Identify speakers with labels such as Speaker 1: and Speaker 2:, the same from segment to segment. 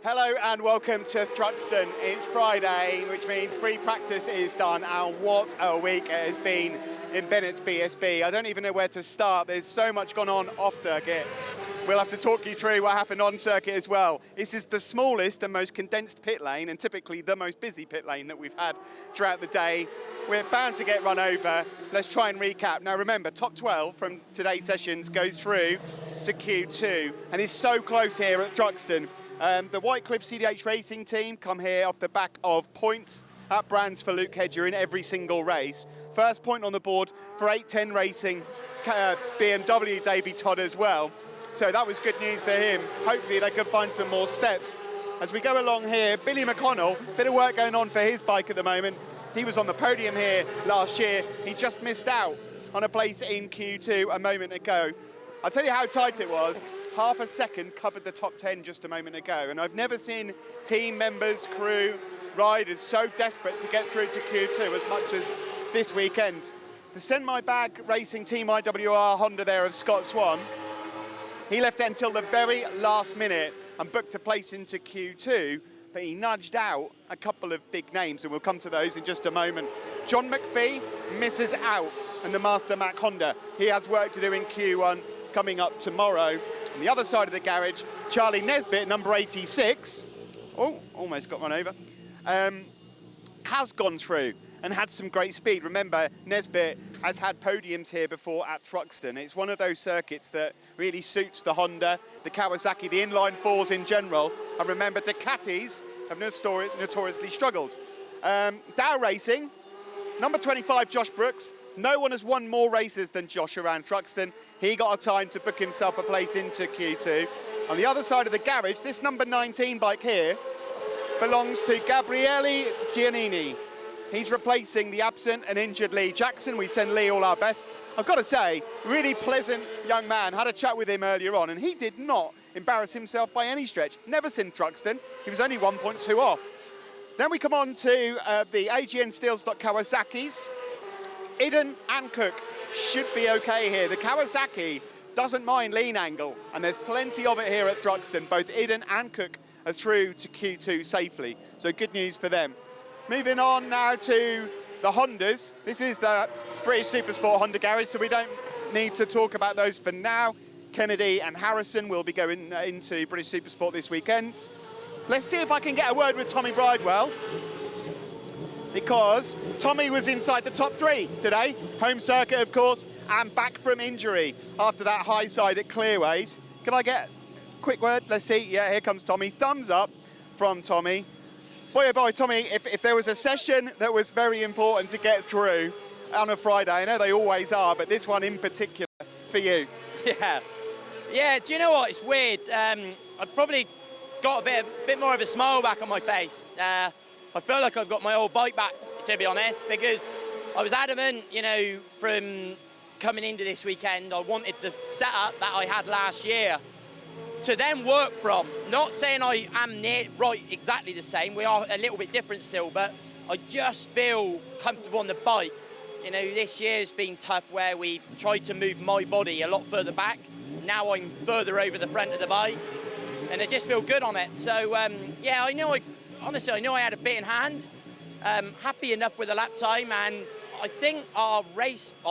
Speaker 1: Hello and welcome to Thruxton. It's Friday, which means free practice is done, and what a week it has been in Bennetts BSB. I don't even know where to start. There's so much gone on off circuit. We'll have to talk you through what happened on circuit as well. This is the smallest and most condensed pit lane, and typically the most busy pit lane that we've had throughout the day. We're bound to get run over. Let's try and recap. Now remember, top 12 from today's sessions goes through to Q2, and it's so close here at Thruxton. The Whitecliff CDH Racing team come here off the back of points at brands for Luke Hedger in every single race. First point on the board for 810 Racing, BMW Davey Todd as well. So that was good news for him. Hopefully they can find some more steps. As we go along here, Billy McConnell, bit of work going on for his bike at the moment. He was on the podium here last year. He just missed out on a place in Q2 a moment ago. I'll tell you how tight it was. Half a second covered the top 10 just a moment ago. And I've never seen team members, crew, riders so desperate to get through to Q2 as much as this weekend. The Send My Bag Racing Team IWR Honda there of Scott Swan, he left until the very last minute and booked a place into Q2, but he nudged out a couple of big names, and we'll come to those in just a moment. John McPhee misses out, and the Master Mac Honda, he has work to do in Q1 coming up tomorrow. On the other side of the garage, Charlie Nesbitt, number 86, oh, almost got run over, has gone through and had some great speed. Remember, Nesbitt has had podiums here before at Thruxton. It's one of those circuits that really suits the Honda, the Kawasaki, the inline fours in general. And remember, Ducatis have notoriously struggled. Dow Racing, number 25, Josh Brooks. No one has won more races than Josh around Thruxton. He got a time to book himself a place into Q2. On the other side of the garage, this number 19 bike here belongs to Gabriele Giannini. He's replacing the absent and injured Lee Jackson. We send Lee all our best. I've got to say, really pleasant young man. Had a chat with him earlier on, and he did not embarrass himself by any stretch. Never seen Thruxton. He was only 1.2 off. Then we come on to the AGN Steel Stock Kawasaki's. Iden and Cook should be okay here. The Kawasaki doesn't mind lean angle, and there's plenty of it here at Thruxton. Both Iden and Cook are through to Q2 safely, so good news for them. Moving on now to the Hondas. This is the British Supersport Honda garage, so we don't need to talk about those for now. Kennedy and Harrison will be going into British Supersport this weekend. Let's see if I can get a word with Tommy Bridewell, because Tommy was inside the top 3 today. Home circuit, of course, and back from injury after that high side at Clearways. Can I get a quick word? Let's see. Yeah, here comes Tommy. Thumbs up from Tommy. Boy, oh boy, Tommy, if there was a session that was very important to get through on a Friday, I know they always are, but this one in particular for you.
Speaker 2: Yeah, do you know what? It's weird. I've probably got a bit more of a smile back on my face. I feel like I've got my old bike back, to be honest, because I was adamant, you know, from coming into this weekend, I wanted the setup that I had last year to then work from. Not saying I am right exactly the same, we are a little bit different still, but I just feel comfortable on the bike. You know, this year's been tough where we tried to move my body a lot further back. Now I'm further over the front of the bike, and I just feel good on it. So, yeah, honestly, I know I had a bit in hand. Happy enough with the lap time, and I think our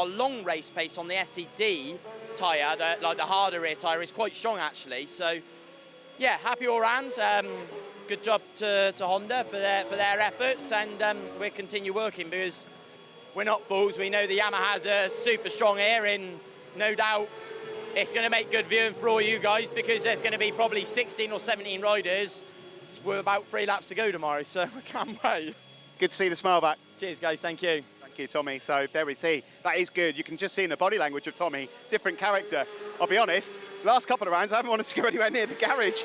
Speaker 2: long race pace on the SED tyre, like the harder rear tyre, is quite strong actually. So, yeah, happy all round. Good job to Honda for their efforts, and we'll continue working because we're not fools. We know the Yamahas are super strong here, and no doubt it's going to make good viewing for all you guys because there's going to be probably 16 or 17 riders with about 3 laps to go tomorrow, so I can't wait.
Speaker 1: Good to see the smile back.
Speaker 2: Cheers, guys. Thank you.
Speaker 1: Thank you, Tommy. So there we see. That is good. You can just see in the body language of Tommy, different character. I'll be honest, last couple of rounds, I haven't wanted to go anywhere near the garage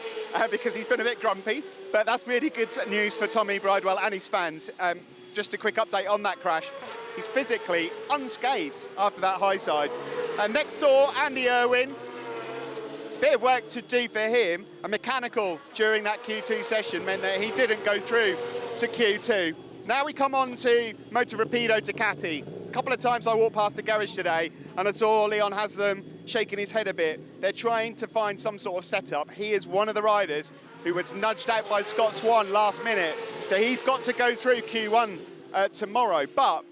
Speaker 1: because he's been a bit grumpy, but that's really good news for Tommy Bridewell and his fans. Just a quick update on that crash. He's physically unscathed after that high side. And next door, Andy Irwin, bit of work to do for him. A mechanical during that Q2 session meant that he didn't go through to Q2. Now we come on to Motor Rapido Ducati. A couple of times I walked past the garage today and I saw Leon Haslam, shaking his head a bit. They're trying to find some sort of setup. He is one of the riders who was nudged out by Scott Swan last minute. So he's got to go through Q1 tomorrow. But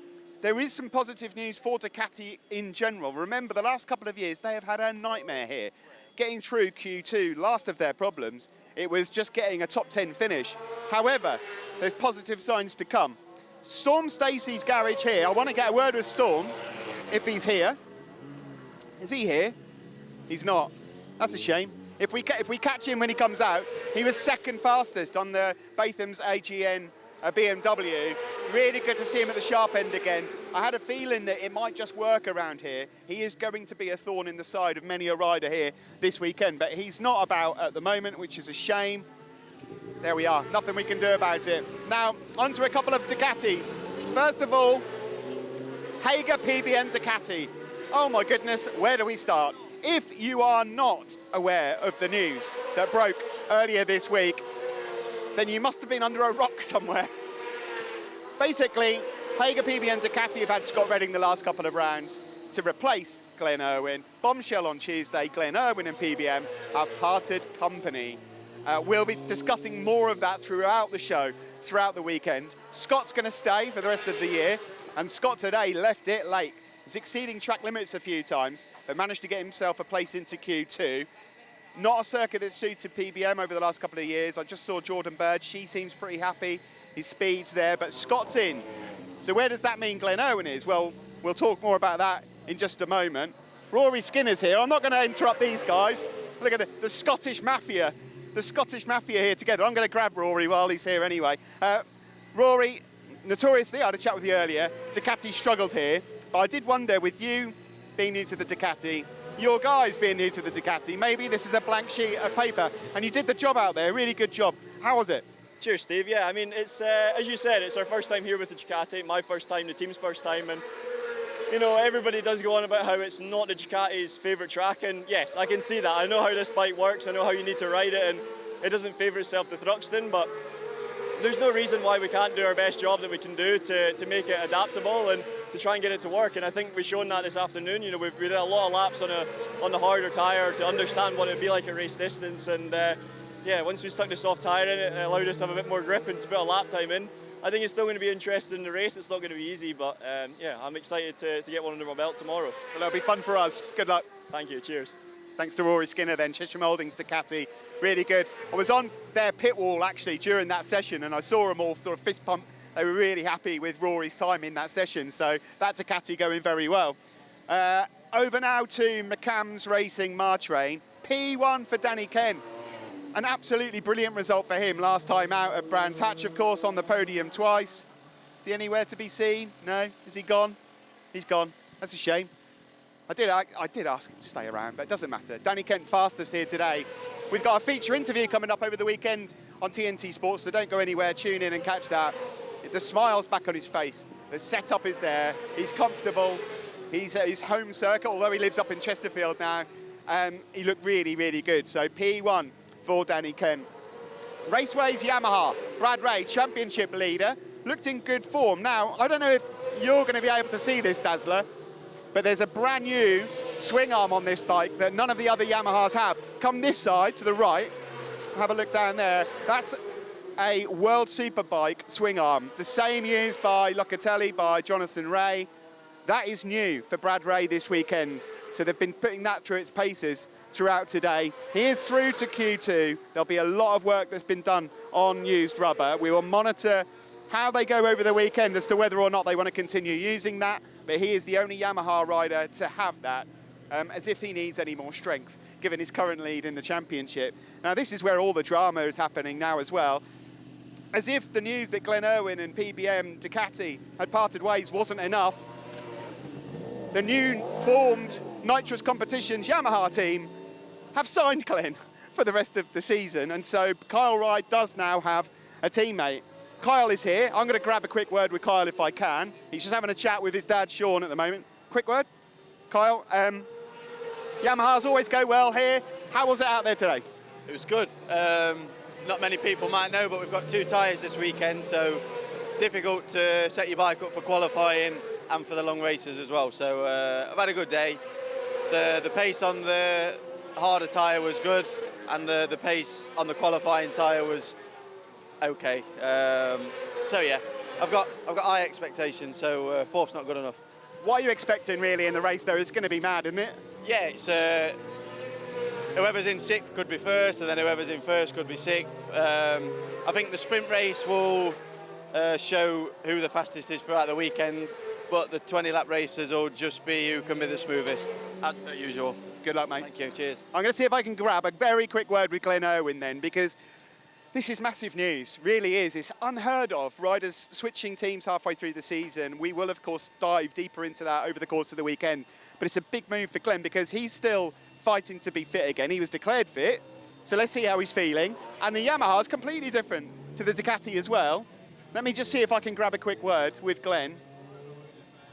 Speaker 1: there is some positive news for Ducati in general. Remember, the last couple of years, they have had a nightmare here. Getting through Q2, last of their problems, it was just getting a top 10 finish. However, there's positive signs to come. Storm Stacey's garage here. I want to get a word with Storm, if he's here. Is he here? He's not. That's a shame. If we catch him when he comes out, he was second fastest on the Batham's AGN BMW. Really good to see him at the sharp end again. I had a feeling that it might just work around here. He is going to be a thorn in the side of many a rider here this weekend, but he's not about at the moment, which is a shame. There we are, nothing we can do about it. Now, on to a couple of Ducatis. First of all, Hager PBM Ducati. Oh my goodness, where do we start? If you are not aware of the news that broke earlier this week, then you must have been under a rock somewhere. Basically, Hager PBM Ducati have had Scott Redding the last couple of rounds to replace Glenn Irwin. Bombshell on Tuesday, Glenn Irwin and PBM have parted company. We'll be discussing more of that throughout the show, throughout the weekend. Scott's going to stay for the rest of the year, and Scott today left it late. He's exceeding track limits a few times, but managed to get himself a place into Q2. Not a circuit that's suited PBM over the last couple of years. I just saw Jordan Bird. She seems pretty happy. His speed's there, but Scott's in. So where does that mean Glenn Irwin is? Well, we'll talk more about that in just a moment. Rory Skinner's here. I'm not going to interrupt these guys. Look at the Scottish Mafia. The Scottish Mafia here together. I'm going to grab Rory while he's here anyway. Rory, notoriously, I had a chat with you earlier, Ducati struggled here, but I did wonder, with you being new to the Ducati, your guys being new to the Ducati, maybe this is a blank sheet of paper, and you did the job out there, really good job. How was it?
Speaker 3: Cheers, Steve. Yeah, I mean, it's as you said, it's our first time here with the Ducati, my first time, the team's first time, and you know, everybody does go on about how it's not the Ducati's favourite track, and yes, I can see that. I know how this bike works, I know how you need to ride it, and it doesn't favour itself to Thruxton, but there's no reason why we can't do our best job that we can do to make it adaptable and to try and get it to work. And I think we've shown that this afternoon. You know, we did a lot of laps on the harder tyre to understand what it'd be like at race distance, and yeah, once we stuck the soft tyre in, it allowed us to have a bit more grip and to put a lap time in. I think it's still going to be interesting in the race. It's not going to be easy, but yeah, I'm excited to get one under my belt tomorrow.
Speaker 1: Well, it'll be fun for us. Good luck.
Speaker 3: Thank you. Cheers.
Speaker 1: Thanks to Rory Skinner then, Cheshire Mouldings Ducati, really good. I was on their pit wall actually during that session, and I saw them all sort of fist pump. They were really happy with Rory's time in that session, so that Ducati going very well. Over now to McCams Racing Martrain, P1 for Danny Ken. An absolutely brilliant result for him last time out at Brands Hatch, of course, on the podium twice. Is he anywhere to be seen? No? Is he gone? He's gone. That's a shame. I did ask him to stay around, but it doesn't matter. Danny Kent fastest here today. We've got a feature interview coming up over the weekend on TNT Sports, so don't go anywhere. Tune in and catch that. The smile's back on his face. The setup is there. He's comfortable. He's at his home circuit, although he lives up in Chesterfield now. He looked really, really good. So P1 for Danny Kent. Raceway's Yamaha. Brad Ray, championship leader, looked in good form. Now, I don't know if you're going to be able to see this, Dazzler, but there's a brand new swing arm on this bike that none of the other Yamahas have. Come this side to the right, have a look down there. That's a World Superbike swing arm, the same used by Locatelli, by Jonathan Ray. That is new for Brad Ray this weekend. So they've been putting that through its paces throughout today. He is through to Q2. There'll be a lot of work that's been done on used rubber. We will monitor how they go over the weekend as to whether or not they want to continue using that, but he is the only Yamaha rider to have that, as if he needs any more strength, given his current lead in the championship. Now, this is where all the drama is happening now as well. As if the news that Glenn Irwin and PBM Ducati had parted ways wasn't enough, the new formed Nitrous Competitions Yamaha team have signed Glenn for the rest of the season, and so Kyle Wright does now have a teammate. Kyle is here. I'm going to grab a quick word with Kyle if I can. He's just having a chat with his dad, Sean, at the moment. Quick word. Kyle, Yamahas always go well here. How was it out there today?
Speaker 4: It was good. Not many people might know, but we've got 2 tyres this weekend, so difficult to set your bike up for qualifying and for the long races as well. So I've had a good day. The pace on the harder tyre was good, and the pace on the qualifying tyre was okay. So yeah, I've got high expectations. So fourth's not good enough.
Speaker 1: What are you expecting really in the race though? It's going to be mad, isn't it?
Speaker 4: Yeah, it's whoever's in sixth could be first, and then whoever's in first could be sixth. I think the sprint race will show who the fastest is throughout the weekend, but the 20-lap races will just be who can be the smoothest, as per usual.
Speaker 1: Good luck, mate.
Speaker 4: Thank you, cheers.
Speaker 1: I'm going to see if I can grab a very quick word with Glenn Irwin then, because this is massive news, really is. It's unheard of, riders switching teams halfway through the season. We will, of course, dive deeper into that over the course of the weekend. But it's a big move for Glenn because he's still fighting to be fit again. He was declared fit, so let's see how he's feeling. And the Yamaha is completely different to the Ducati as well. Let me just see if I can grab a quick word with Glenn.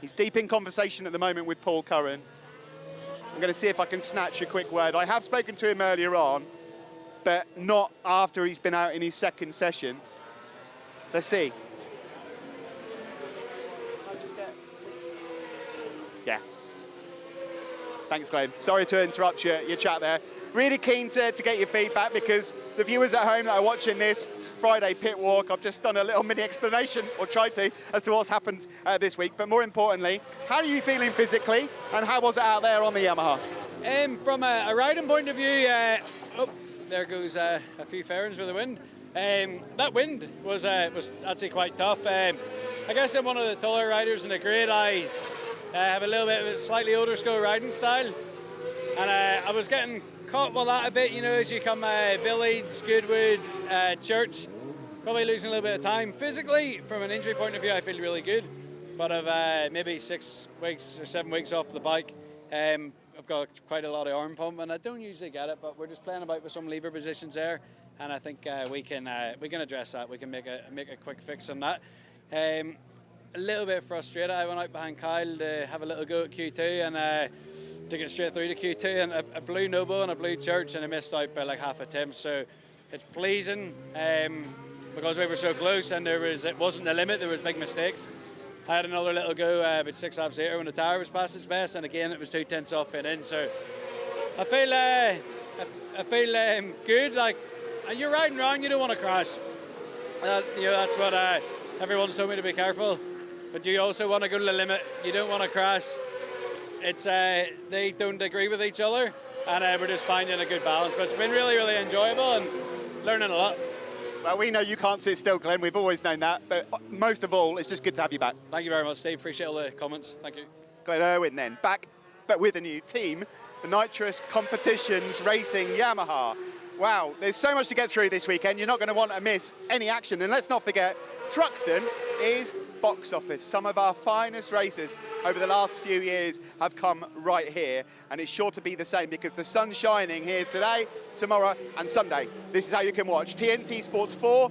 Speaker 1: He's deep in conversation at the moment with Paul Curran. I'm going to see if I can snatch a quick word. I have spoken to him earlier on, but not after he's been out in his second session. Let's see. Yeah. Thanks, Glenn. Sorry to interrupt your chat there. Really keen to get your feedback because the viewers at home that are watching this Friday pit walk, I've just done a little mini explanation, or tried to, as to what's happened this week. But more importantly, how are you feeling physically and how was it out there on the Yamaha?
Speaker 5: From a riding point of view, there goes a few fairings with the wind. That wind was actually quite tough. I guess I'm one of the taller riders in the grid. I have a little bit of a slightly older school riding style, and I was getting caught with that a bit, you know, as you come Village, Goodwood, Church, probably losing a little bit of time. Physically, from an injury point of view, I feel really good, but I've maybe 6 weeks or 7 weeks off the bike. I've got quite a lot of arm pump, and I don't usually get it, but we're just playing about with some lever positions there, and I think we can address that. We can make a quick fix on that. A little bit frustrated. I went out behind Kyle to have a little go at Q2 and to get straight through to Q2, and a blue Noble and a blue Church, and I missed out by like half a temp. So it's pleasing because we were so close, and it wasn't the limit. There was big mistakes. I had another little go about 6 laps later when the tyre was past its best, and again it was 2 tenths off pit in. So I feel good. Like, and you're riding around, you don't want to crash. You know, that's what everyone's told me to be careful. But you also want to go to the limit. You don't want to crash. It's they don't agree with each other, and we're just finding a good balance. But it's been really, really enjoyable and learning a lot.
Speaker 1: Well, we know you can't sit still, Glenn. We've always known that. But most of all, it's just good to have you back.
Speaker 5: Thank you very much, Steve. Appreciate all the comments. Thank you.
Speaker 1: Glenn Irwin then, back, but with a new team, the Nitrous Competitions Racing Yamaha. Wow, there's so much to get through this weekend. You're not going to want to miss any action. And let's not forget, Thruxton is box office. Some of our finest racers over the last few years have come right here, and it's sure to be the same because the sun's shining here today, tomorrow and Sunday. This is how you can watch TNT Sports 4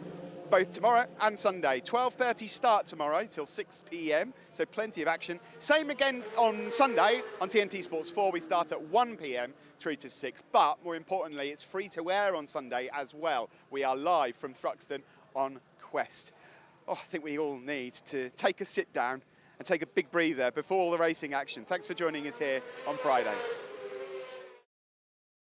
Speaker 1: both tomorrow and Sunday. 12:30 start tomorrow till 6 p.m, so plenty of action. Same again on Sunday on TNT Sports 4. We start at 1 p.m, 3 to 6, but more importantly, it's free to air on Sunday as well. We are live from Thruxton on Quest. Oh, I think we all need to take a sit down and take a big breather before all the racing action. Thanks for joining us here on Friday.